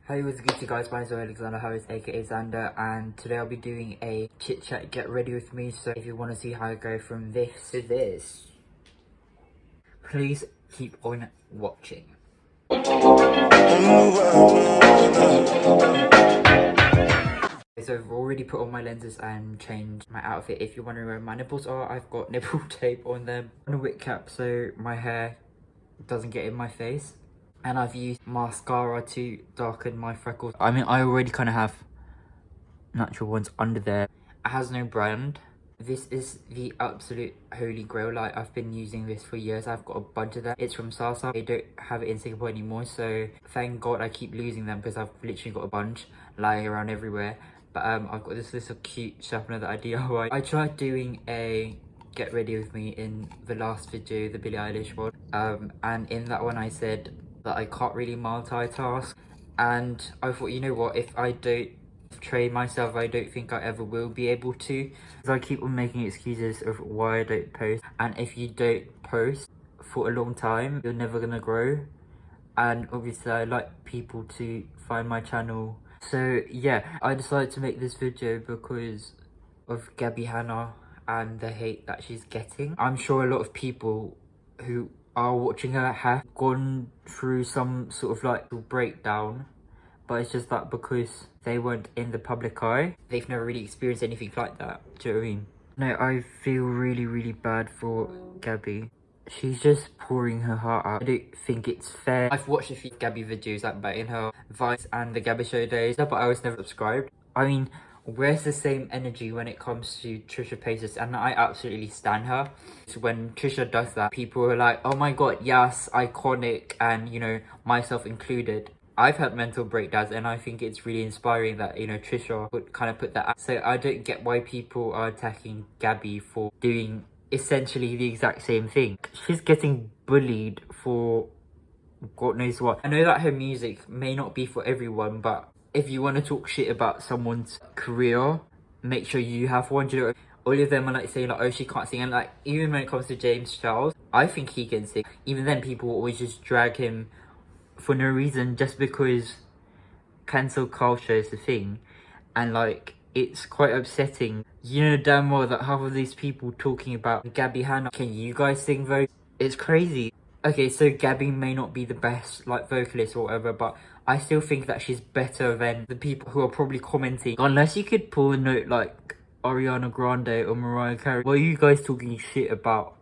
Hey, what's good you guys, my name is Alexander Harris aka Xander, and today I'll be doing a chit chat get ready with me. So if you want to see how I go from this to this, please keep on watching. So I've already put on my lenses and changed my outfit. If you're wondering where my nipples are, I've got nipple tape on them and a wig cap so my hair doesn't get in my face. And I've used mascara to darken my freckles. I mean, I already kind of have natural ones under there. It has no brand. This is the absolute holy grail. Like, I've been using this for years. I've got a bunch of them. It's from Sasa. They don't have it in Singapore anymore, so thank God I keep losing them because I've literally got a bunch lying around everywhere. But I've got this little cute sharpener that I DIY. I tried doing a get ready with me in the last video, the Billie Eilish one, and in that one I said that I can't really multitask, and I thought, you know what, if I don't train myself, I don't think I ever will be able to, because I keep on making excuses of why I don't post. And if you don't post for a long time, you're never gonna grow. And obviously I like people to find my channel, so yeah, I decided to make this video because of Gabby Hanna and the hate that she's getting. I'm sure a lot of people who are watching her have gone through some sort of like breakdown, but it's just that because they weren't in the public eye, they've never really experienced anything like that. Do you know what I mean? No, I feel really bad for Gabby. She's just pouring her heart out. I don't think it's fair. I've watched a few Gabby videos, like back in her Vice and the Gabby Show days, but I was never subscribed. I mean, where's the same energy when it comes to Trisha Paytas? And I absolutely stan her. So when Trisha does that, people are like, oh my god, yes, iconic, and you know, myself included. I've had mental breakdowns, and I think it's really inspiring that, you know, Trisha would kind of put that out. So I don't get why people are attacking Gabby for doing essentially the exact same thing. She's getting bullied for God knows what. I know that her music may not be for everyone, but if you want to talk shit about someone's career, make sure you have one. You know, all of them are like saying like, oh, she can't sing. And like, even when it comes to James Charles, I think he can sing. Even then, people always just drag him for no reason, just because cancel culture is a thing. And like, it's quite upsetting. You know damn well that half of these people talking about Gabby Hanna, can you guys sing though? It's crazy. Okay, so Gabby may not be the best like vocalist or whatever, but I still think that she's better than the people who are probably commenting. Unless you could pull a note like Ariana Grande or Mariah Carey, why are you guys talking shit about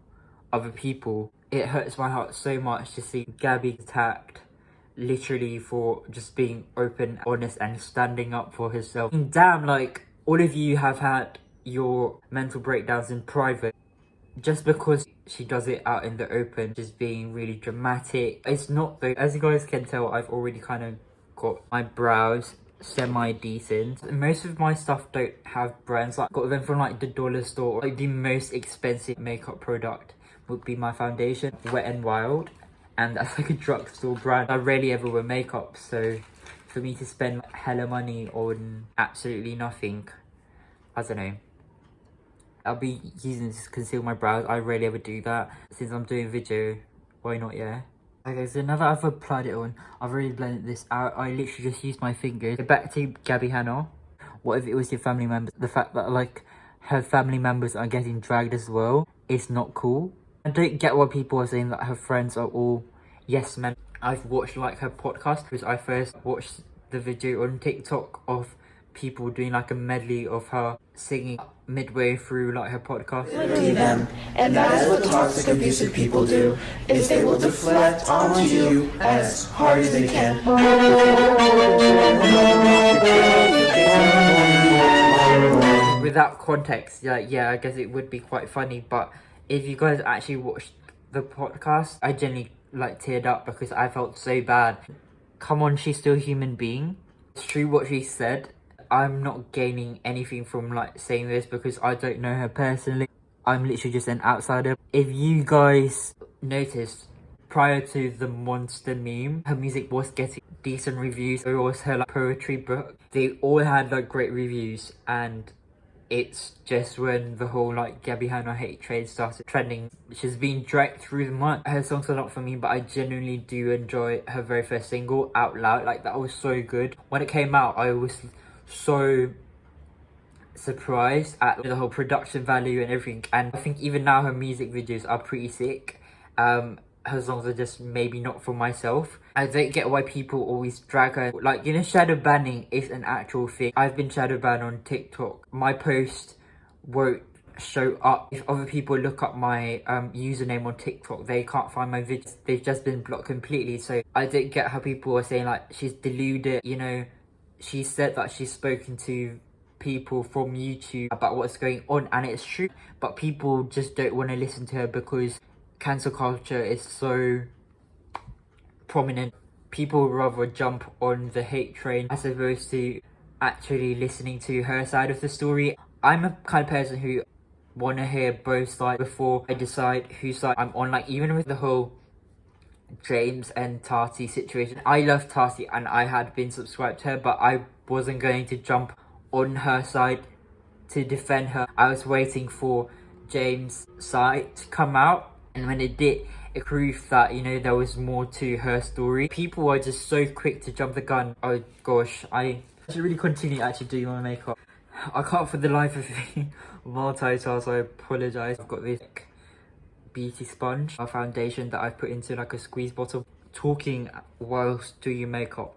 other people? It hurts my heart so much to see Gabby attacked literally for just being open, honest, and standing up for herself. And damn, like, all of you have had your mental breakdowns in private. Just because she does it out in the open, just being really dramatic. It's not though. As you guys can tell, I've already kind of got my brows semi-decent. Most of my stuff don't have brands. Like, got them from like the dollar store. Like, the most expensive makeup product would be my foundation, Wet n Wild. And that's like a drugstore brand. I rarely ever wear makeup, so for me to spend hella money on absolutely nothing, I don't know. I'll be using this to conceal my brows. I rarely ever do that. Since I'm doing video, why not, yeah? Okay, so now that I've applied it on, I've already blended this out. I literally just used my fingers. Back to Gabby Hanna. What if it was your family members? The fact that like her family members are getting dragged as well is not cool. I don't get why people are saying that her friends are all yes men. I've watched like her podcast because I first watched the video on TikTok of people doing like a medley of her singing midway through like her podcast. Them. And that is what toxic abusive people do, is they will deflect onto you as hard as they can. Without context, yeah, I guess it would be quite funny, but if you guys actually watched the podcast, I genuinely like teared up because I felt so bad. Come on, she's still a human being. It's true what she said. I'm not gaining anything from like saying this because I don't know her personally. I'm literally just an outsider. If you guys noticed, prior to the monster meme, her music was getting decent reviews. There was her like poetry book. They all had like great reviews, and It's just when the whole like Gabby Hanna hate train started trending. She's been dragged through the mud. Her songs are not for me, but I genuinely do enjoy her very first single, Out Loud. Like, that was so good. When it came out, I was so surprised at the whole production value and everything. And I think even now her music videos are pretty sick. Her songs are just maybe not for myself. I don't get why people always drag her. Like, you know, shadow banning is an actual thing. I've been shadow banned on TikTok. My post won't show up. If other people look up my username on TikTok, they can't find my videos. They've just been blocked completely. So I don't get how people are saying like she's deluded. You know, she said that she's spoken to people from YouTube about what's going on, and it's true, but people just don't want to listen to her because cancel culture is so prominent. People rather jump on the hate train as opposed to actually listening to her side of the story. I'm a kind of person who want to hear both sides before I decide whose side I'm on. Like, even with the whole James and Tati situation, I love Tati and I had been subscribed to her, but I wasn't going to jump on her side to defend her. I was waiting for James' side to come out, and when it did, it proved that, you know, there was more to her story. People are just so quick to jump the gun. Oh gosh, I should really continue actually doing my makeup. I can't for the life of me multitask, so I apologise. I've got this beauty sponge, a foundation that I've put into like a squeeze bottle. Talking whilst doing makeup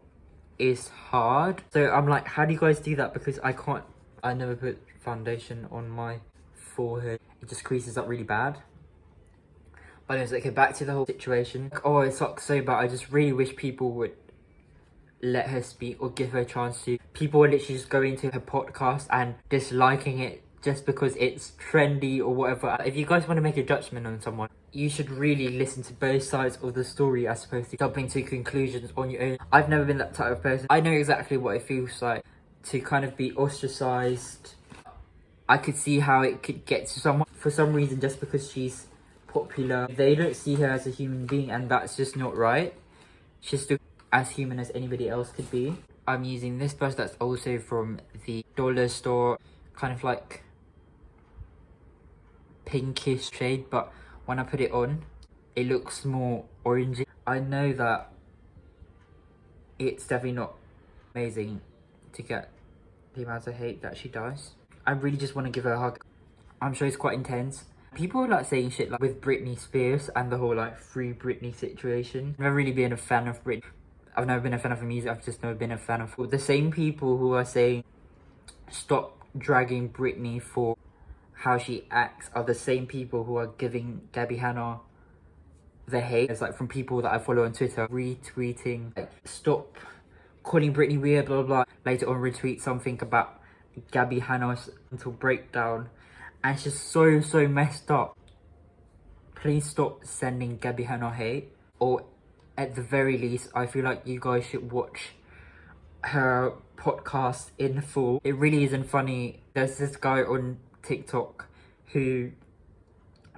is hard. So I'm like, how do you guys do that? Because I never put foundation on my forehead. It just creases up really bad. But anyways, okay, back to the whole situation. Oh, it sucks so bad. I just really wish people would let her speak or give her a chance to. People are literally just going to her podcast and disliking it just because it's trendy or whatever. If you guys want to make a judgment on someone, you should really listen to both sides of the story as opposed to jumping to conclusions on your own. I've never been that type of person. I know exactly what it feels like to kind of be ostracized. I could see how it could get to someone for some reason just because she's popular. They don't see her as a human being, and that's just not right. She's still as human as anybody else could be. I'm using this brush that's also from the dollar store, kind of like pinkish shade, but when I put it on, it looks more orangey. I know that it's definitely not amazing to get the amount of hate that she does. I really just want to give her a hug. I'm sure it's quite intense. People are like saying shit like with Britney Spears and the whole like free Britney situation. I've never really been a fan of Britney. I've never been a fan of her music. I've just never been a fan of her. The same people who are saying stop dragging Britney for how she acts are the same people who are giving Gabby Hanna the hate. It's like from people that I follow on Twitter, retweeting like, stop calling Britney weird, blah blah blah. Later on retweet something about Gabby Hanna's mental breakdown. And it's just so messed up. Please stop sending Gabby Hanna hate. Or at the very least, I feel like you guys should watch her podcast in full. It really isn't funny. There's this guy on TikTok who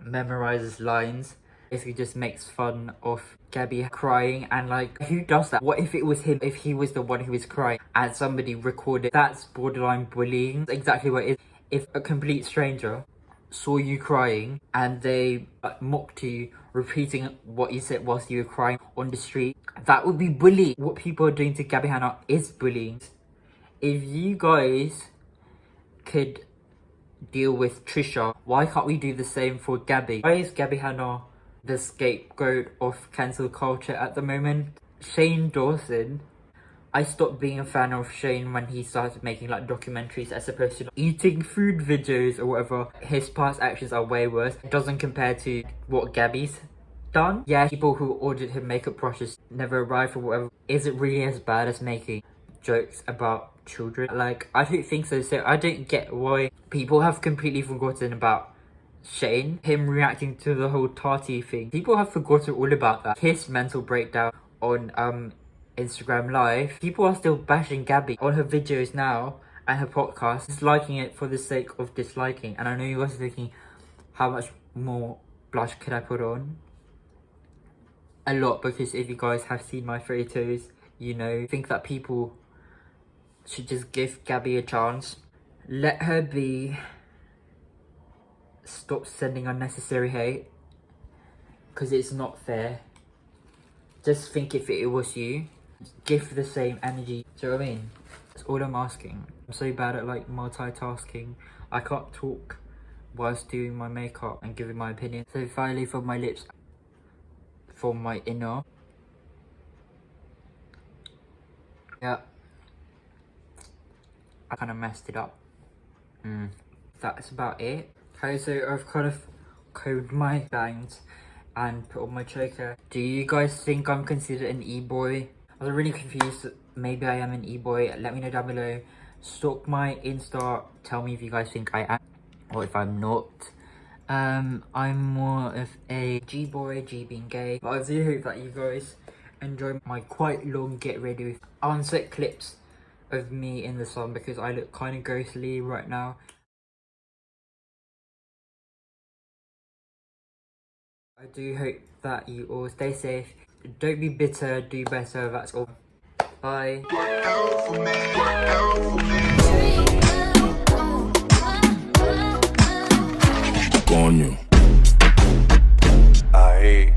memorizes lines. Basically just makes fun of Gabby crying, and like, who does that? What if it was him? If he was the one who was crying and somebody recorded? That's borderline bullying. That's exactly what it is. If a complete stranger saw you crying and they mocked you, repeating what you said whilst you were crying on the street, that would be bullying. What people are doing to Gabby Hanna is bullying. If you guys could deal with Trisha, why can't we do the same for Gabby? Why is Gabby Hanna the scapegoat of cancel culture at the moment? Shane Dawson, I stopped being a fan of Shane when he started making like documentaries as opposed to like, eating food videos or whatever. His past actions are way worse. It doesn't compare to what Gabby's done. Yeah, people who ordered him makeup brushes never arrived or whatever. Is it really as bad as making jokes about children? Like, I don't think so. So I don't get why people have completely forgotten about Shane, him reacting to the whole Tati thing. People have forgotten all about that. His mental breakdown on Instagram Live. People are still bashing Gabby on her videos now and her podcast, disliking it for the sake of disliking. And I know you guys are thinking, how much more blush could I put on? A lot, because if you guys have seen my photos, you know, think that people should just give Gabby a chance. Let her be. Stop sending unnecessary hate. Because it's not fair. Just think if it was you. Give the same energy. Do you know what I mean? That's all I'm asking. I'm so bad at like multitasking. I can't talk whilst doing my makeup and giving my opinion. So finally from my lips, from my inner. Yeah. I kind of messed it up. That's about it. Okay, so I've kind of combed my bangs and put on my choker. Do you guys think I'm considered an e-boy? I was really confused. Maybe I am an e-boy. Let me know down below. Stalk my Insta. Tell me if you guys think I am or if I'm not. I'm more of a G-boy, G being gay. But I do hope that you guys enjoy my quite long get ready with unset clips of me in the sun because I look kind of ghostly right now. I do hope that you all stay safe. Don't be bitter, do better, that's all. Bye. Coño. Ahí.